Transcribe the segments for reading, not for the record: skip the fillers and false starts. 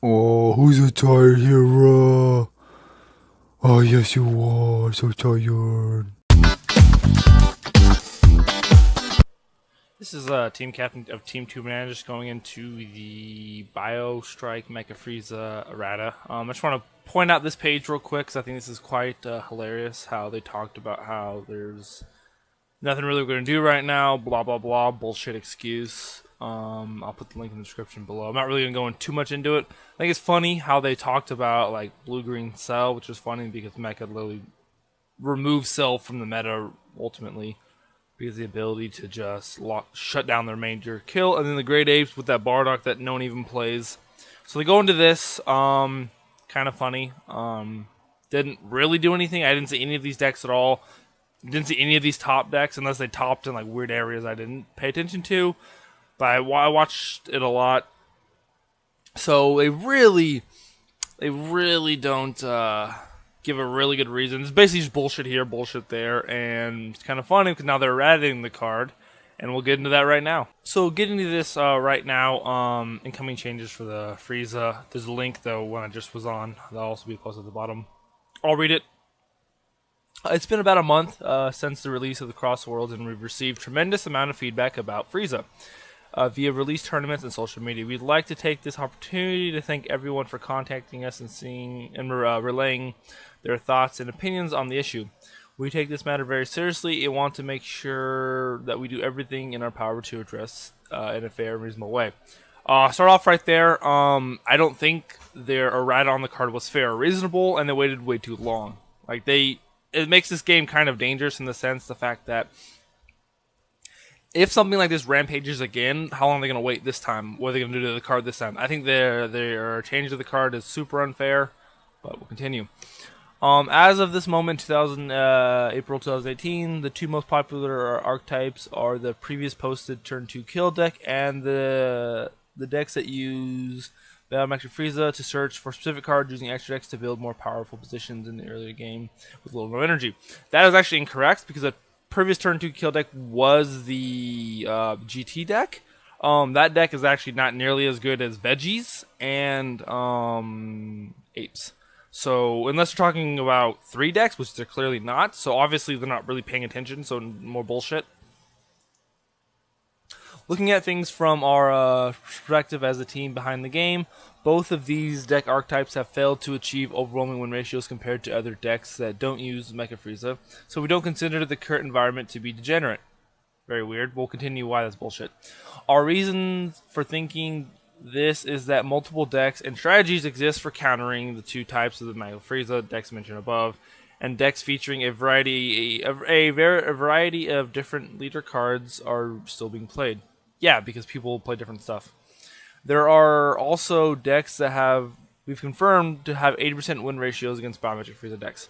Oh, who's a tired hero? Oh, yes, you are. So tired. This is team captain of Team ToooBananas going into the Bio Strike Mecha Frieza errata. I just want to point out this page real quick because I think this is quite hilarious. How they talked about how there's nothing really we're going to do right now. Blah blah blah. Bullshit excuse. I'll put the link in the description below. I'm not really going to go in too much into it. I think it's funny how they talked about like blue green cell, which is funny because Mecha literally removed cell from the meta ultimately. Because the ability to just shut down their major kill, and then the Great Apes with that Bardock that no one even plays. So they go into this, kind of funny. Didn't really do anything. I didn't see any of these decks at all. Didn't see any of these top decks unless they topped in like weird areas I didn't pay attention to. But I watched it a lot. So they really don't give a really good reason. It's basically just bullshit here, bullshit there, and it's kind of funny because now they're eradicating the card, and we'll get into that right now. So getting to this right now, incoming changes for the Frieza. There's a link though when I just was on. That'll also be posted at the bottom. I'll read it. It's been about a month since the release of the Cross Worlds, and we've received tremendous amount of feedback about Frieza. Via release tournaments and social media. We'd like to take this opportunity to thank everyone for contacting us and relaying their thoughts and opinions on the issue. We take this matter very seriously and want to make sure that we do everything in our power to address in a fair and reasonable way. Start off right there. I don't think their errata on the card was fair or reasonable, and they waited way too long. It makes this game kind of dangerous in the sense the fact that if something like this rampages again, how long are they going to wait this time? What are they going to do to the card this time? I think their change of the card is super unfair, but we'll continue. As of this moment, April 2018, the two most popular archetypes are the previous posted turn 2 kill deck and the decks that use Mecha Frieza to search for specific cards using extra decks to build more powerful positions in the earlier game with little no energy. That is actually incorrect because the previous turn 2 kill deck was the GT deck. That deck is actually not nearly as good as Veggies and Apes. So unless you're talking about 3 decks, which they're clearly not, so obviously they're not really paying attention, so more bullshit. Looking at things from our perspective as a team behind the game, both of these deck archetypes have failed to achieve overwhelming win ratios compared to other decks that don't use Mecha Frieza, so we don't consider the current environment to be degenerate. Very weird. We'll continue why that's bullshit. Our reasons for thinking this is that multiple decks and strategies exist for countering the two types of the Mecha Frieza decks mentioned above, and decks featuring a variety of different leader cards are still being played. Yeah, because people play different stuff. There are also decks that we've confirmed to have 80% win ratios against biometric Frieza decks.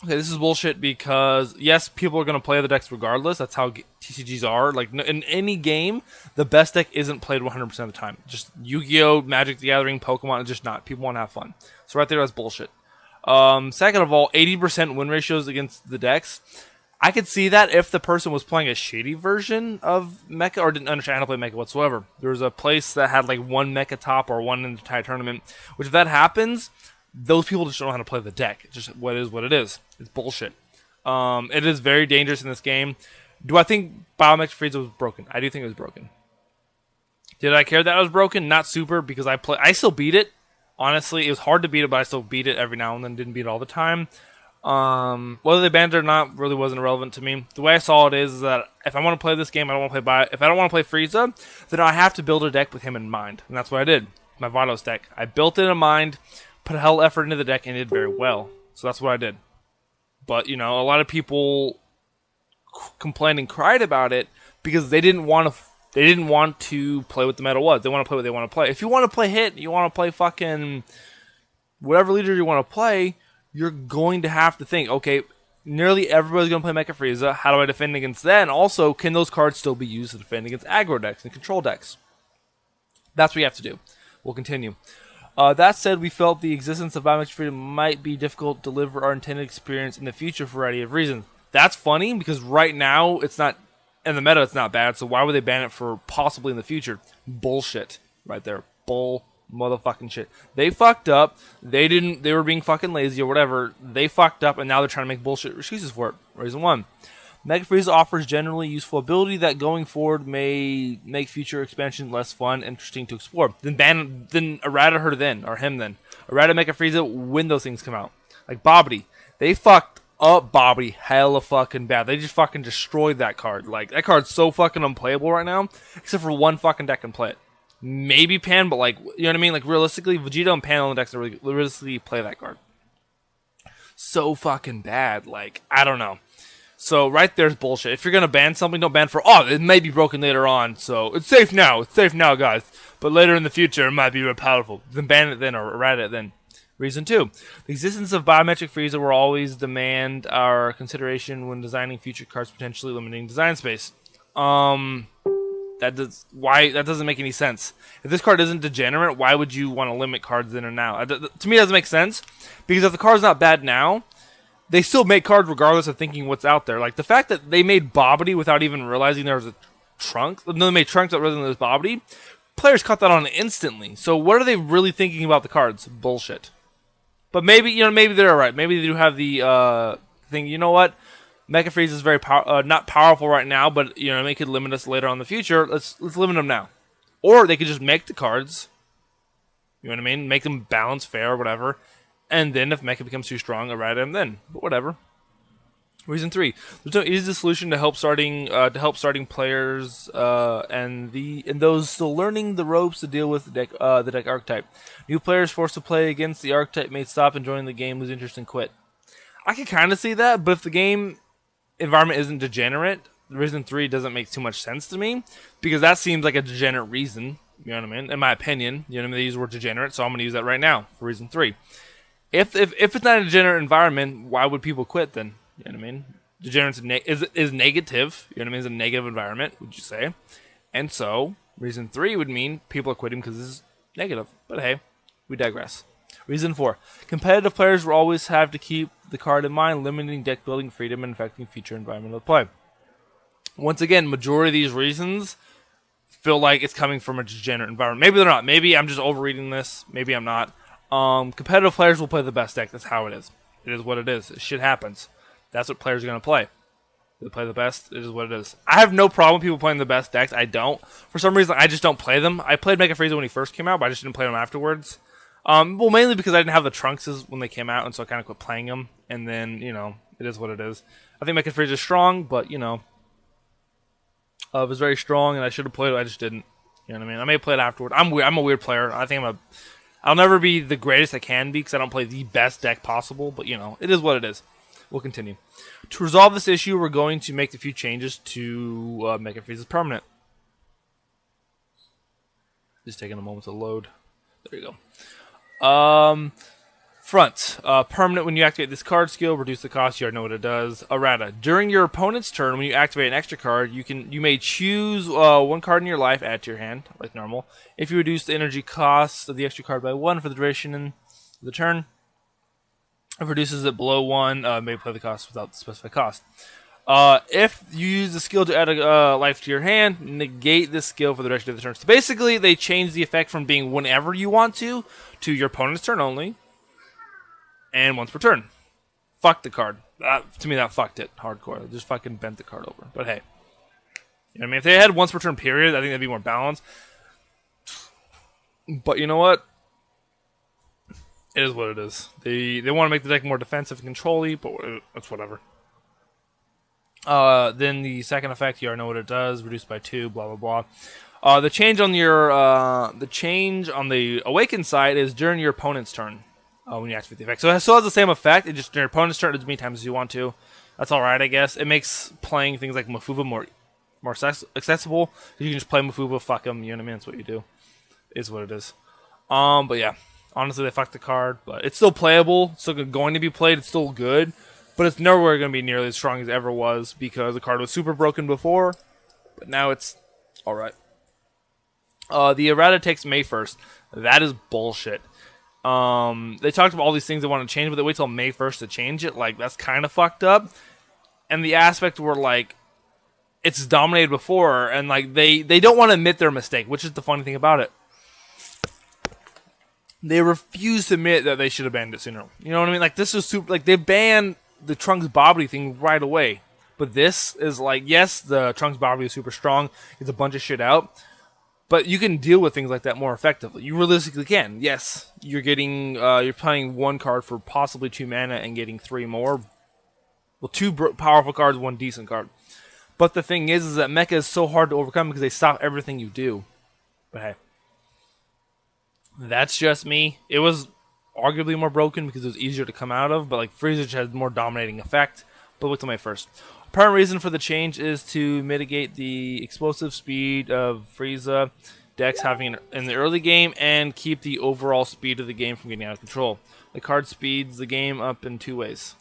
Okay, this is bullshit because, yes, people are going to play the decks regardless. That's how TCGs are. Like, in any game, the best deck isn't played 100% of the time. Just Yu-Gi-Oh!, Magic the Gathering, Pokemon, it's just not. People want to have fun. So right there, that's bullshit. Second of all, 80% win ratios against the decks. I could see that if the person was playing a shady version of Mecha or didn't understand how to play Mecha whatsoever. There was a place that had like one Mecha top or one entire tournament, which if that happens, those people just don't know how to play the deck. It's just what it is. It's bullshit. It is very dangerous in this game. Do I think Biometric Frieza was broken? I do think it was broken. Did I care that it was broken? Not super, because I still beat it. Honestly, it was hard to beat it, but I still beat it every now and then. Didn't beat it all the time. Whether they banned it or not really wasn't relevant to me. The way I saw it is that if I want to play this game, if I don't want to play Frieza, then I have to build a deck with him in mind. And that's what I did. My Vados deck. I built it in mind, put a hell of effort into the deck, and did very well. So that's what I did. But, a lot of people complained and cried about it because they didn't want to play what the meta was. They want to play what they want to play. If you want to play hit, you want to play fucking whatever leader you want to play, you're going to have to think, okay, nearly everybody's going to play Mecha Frieza. How do I defend against that? And also, can those cards still be used to defend against aggro decks and control decks? That's what you have to do. We'll continue. That said, we felt the existence of biometric freedom might be difficult to deliver our intended experience in the future for a variety of reasons. That's funny, because right now, it's not, in the meta, it's not bad, so why would they ban it for possibly in the future? Bullshit. Right there. Bullshit. Motherfucking shit. They fucked up. They were being fucking lazy or whatever. They fucked up and now they're trying to make bullshit excuses for it. Reason 1. Mecha Frieza offers generally useful ability that going forward may make future expansion less fun, interesting to explore. Then errata her then, or him then. Errata Mecha Frieza when those things come out. Like Bobbity. They fucked up Bobbity hella fucking bad. They just fucking destroyed that card. Like, that card's so fucking unplayable right now, except for one fucking deck can play it. Maybe Pan, but like, you know what I mean? Like, realistically, Vegeta and Pan on the decks that really realistically play that card. So fucking bad. Like, I don't know. So right there's bullshit. If you're gonna ban something, don't ban for it may be broken later on. So it's safe now. It's safe now, guys. But later in the future, it might be more powerful. Then ban it then, or errata it then. Reason 2. The existence of biometric Frieza will always demand our consideration when designing future cards, potentially limiting design space. That doesn't make any sense. If this card isn't degenerate, why would you want to limit cards then or now? To me, it doesn't make sense, because if the card's not bad now, they still make cards regardless of thinking what's out there. Like, the fact that they made Bobbity without even realizing there was a Trunks. No, they made Trunks without realizing there was Bobbity. Players caught that on instantly. So what are they really thinking about the cards? Bullshit. But maybe they're alright. Maybe they do have the thing. You know what? Mecha Frieza is very not powerful right now, but they could limit us later on in the future. Let's limit them now. Or they could just make the cards. You know what I mean? Make them balanced, fair, or whatever. And then if Mecha becomes too strong, errata him then. But whatever. Reason 3: there's no easy solution to help starting players and those still learning the ropes to deal with the deck archetype. New players forced to play against the archetype may stop enjoying the game, lose interest, and quit. I can kind of see that, but if the game environment isn't degenerate, reason 3 doesn't make too much sense to me, because that seems like a degenerate reason. You know what I mean? In my opinion, they use the word degenerate, so I'm going to use that right now for reason 3. If it's not a degenerate environment, why would people quit then? You know what I mean? Degenerates is negative. You know what I mean? It's a negative environment, would you say? And so, reason 3 would mean people are quitting because it's negative. But hey, we digress. Reason 4: competitive players will always have to keep the card in mind, limiting deck building freedom and affecting future environment of play. Once again, majority of these reasons feel like it's coming from a degenerate environment. Maybe they're not. Maybe I'm just overreading this. Maybe I'm not. Competitive players will play the best deck. That's how it is. It is what it is. Shit happens. That's what players are going to play. They play the best. It is what it is. I have no problem with people playing the best decks. I don't. For some reason, I just don't play them. I played Mecha Frieza when he first came out, but I just didn't play them afterwards. Well, mainly because I didn't have the Trunkses when they came out, and so I kind of quit playing them. And then, it is what it is. I think Mecha Frieza is strong, but, it was very strong, and I should have played it. I just didn't. You know what I mean? I may have played afterward. I'm weird. I'm a weird player. I think I'll never be the greatest I can be because I don't play the best deck possible, but, it is what it is. We'll continue. To resolve this issue, we're going to make a few changes to Mecha Frieza's permanent. Just taking a moment to load. There you go. Front. Permanent: when you activate this card skill, reduce the cost. You already know what it does. Errata: during your opponent's turn, when you activate an extra card, you may choose one card in your life, add to your hand, like normal. If you reduce the energy cost of the extra card by 1 for the duration of the turn, if it reduces it below 1, may play the cost without the specified cost. If you use the skill to add a life to your hand, negate this skill for the duration of the turn. So basically, they change the effect from being whenever you want to your opponent's turn only, and once per turn. Fuck the card. To me, that fucked it hardcore. They just fucking bent the card over. But hey, you know what I mean? If they had once per turn period, I think that'd be more balanced. But you know what? It is what it is. They want to make the deck more defensive and control-y, but it's whatever. Then the second effect, you already know what it does. Reduced by 2, blah blah blah. The change on the awakened side is during your opponent's turn when you activate the effect. So it still has the same effect. It just during your opponent's turn, as many times as you want to. That's all right, I guess. It makes playing things like Mafuba more accessible. You can just play Mafuba, fuck them. You know what I mean? That's what you do. Is what it is. But yeah. Honestly, they fucked the card, but it's still playable. It's still going to be played. It's still good, but it's nowhere going to be nearly as strong as it ever was because the card was super broken before, but now it's all right. The errata takes May 1st. That is bullshit. They talked about all these things they want to change, but they wait till May 1st to change it. Like, that's kind of fucked up. And the aspect where, like, it's dominated before, and, like, they don't want to admit their mistake, which is the funny thing about it. they refuse to admit that they should have banned it sooner. You know what I mean? Like, this is super. Like, they banned the Trunks Bobbity thing right away. But this is like, yes, the Trunks Bobbity is super strong. It's a bunch of shit out. But you can deal with things like that more effectively. You realistically can. Yes, you're getting, you're playing one card for possibly 2 mana and getting 3 more. Well, 2 powerful cards, 1 decent card. But the thing is that Mecha is so hard to overcome because they stop everything you do. But hey. That's just me. It was arguably more broken because it was easier to come out of, but like Frieza has more dominating effect. But look to my first. Apparent reason for the change is to mitigate the explosive speed of Frieza decks having in the early game and keep the overall speed of the game from getting out of control. The card speeds the game up in 2 ways.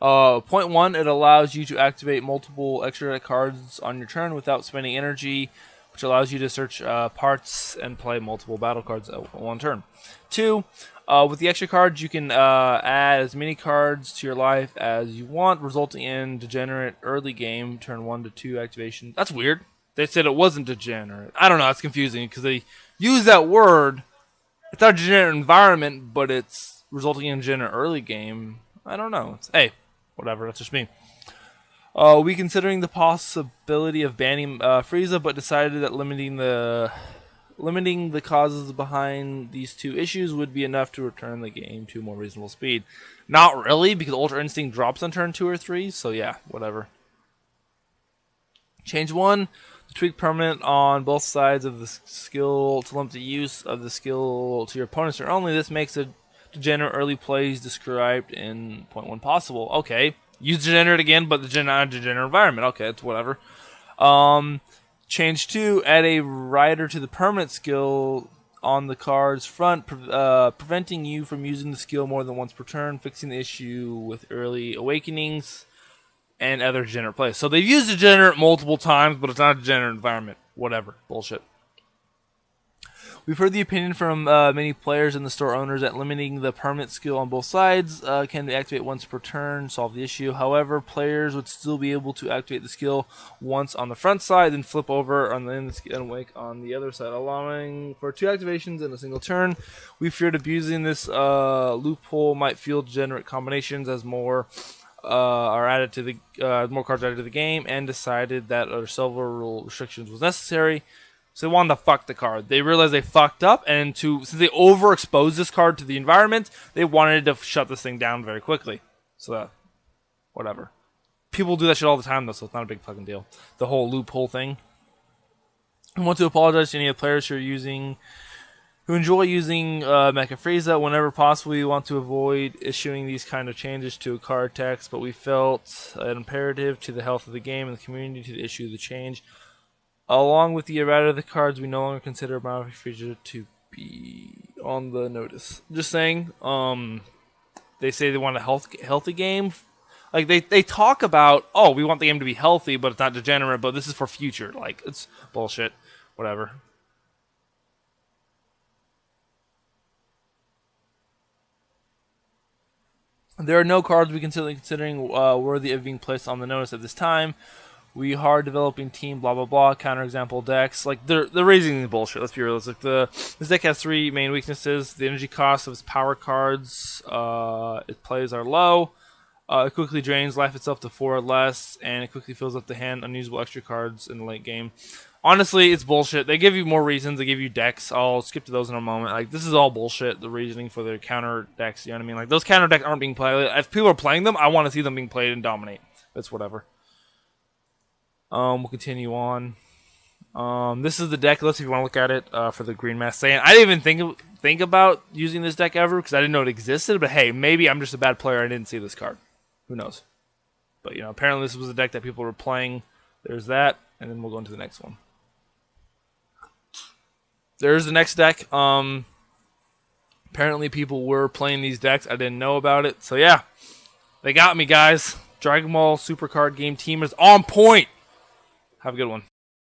Point 1, it allows you to activate multiple extra cards on your turn without spending energy, which allows you to search parts and play multiple battle cards at one turn. 2, with the extra cards, you can add as many cards to your life as you want, resulting in degenerate early game, turn 1 to 2 activation. That's weird. They said it wasn't degenerate. I don't know, it's confusing because they use that word. It's not a degenerate environment, but it's resulting in degenerate early game. I don't know. Hey, whatever, that's just me. We considering the possibility of banning Frieza, but decided that limiting the causes behind these 2 issues would be enough to return the game to a more reasonable speed. Not really, because Ultra Instinct drops on turn 2 or 3, so yeah, whatever. Change 1, tweak permanent on both sides of the skill to limit the use of the skill to your opponent's turn only. This makes the degenerate early plays described in point 1 possible. Okay. Use degenerate again, but the degenerate environment. Okay, it's whatever. Change 2, add a rider to the permanent skill on the card's front, preventing you from using the skill more than once per turn, fixing the issue with early awakenings and other degenerate plays. So they've used degenerate multiple times, but it's not a degenerate environment. Whatever. Bullshit. We've heard the opinion from many players and the store owners that limiting the permanent skill on both sides can activate once per turn, solve the issue. However, players would still be able to activate the skill once on the front side, then flip over on the end and wake on the other side, allowing for 2 activations in a single turn. We feared abusing this loophole might fuel degenerate combinations as more are added to the more cards added to the game, and decided that several restrictions was necessary. So they wanted to fuck the card. They realized they fucked up, and since they overexposed this card to the environment, they wanted to shut this thing down very quickly. So, whatever. People do that shit all the time, though, so it's not a big fucking deal. The whole loophole thing. I want to apologize to any of the players who enjoy using Mecha Frieza. Whenever possible, we want to avoid issuing these kind of changes to a card text, but we felt an imperative to the health of the game and the community to issue the change. Along with the errata of the cards, we no longer consider Mecha Frieza to be on the notice. Just saying, they say they want a healthy game. Like, they talk about, oh, we want the game to be healthy, but it's not degenerate, but this is for future. Like, it's bullshit. Whatever. There are no cards we considering worthy of being placed on the notice at this time. We are developing team blah blah blah counterexample decks. Like they're raising the bullshit. Let's be realistic. This deck has 3 main weaknesses: the energy cost of its power cards, its plays are low. It quickly drains life itself to 4 or less, and it quickly fills up the hand unusable extra cards in the late game. Honestly, it's bullshit. They give you more reasons. They give you decks. I'll skip to those in a moment. Like, this is all bullshit, the reasoning for their counter decks. You know what I mean? Like, those counter decks aren't being played. If people are playing them, I want to see them being played and dominate. It's whatever. We'll continue on. This is the deck list if you want to look at it for the Green Mask Saiyan. I didn't even think about using this deck ever because I didn't know it existed. But hey, maybe I'm just a bad player. I didn't see this card. Who knows? But, you know, apparently this was a deck that people were playing. There's that. And then we'll go into the next one. There's the next deck. Apparently people were playing these decks. I didn't know about it. So yeah, they got me, guys. Dragon Ball Super Card Game Team is on point. Have a good one.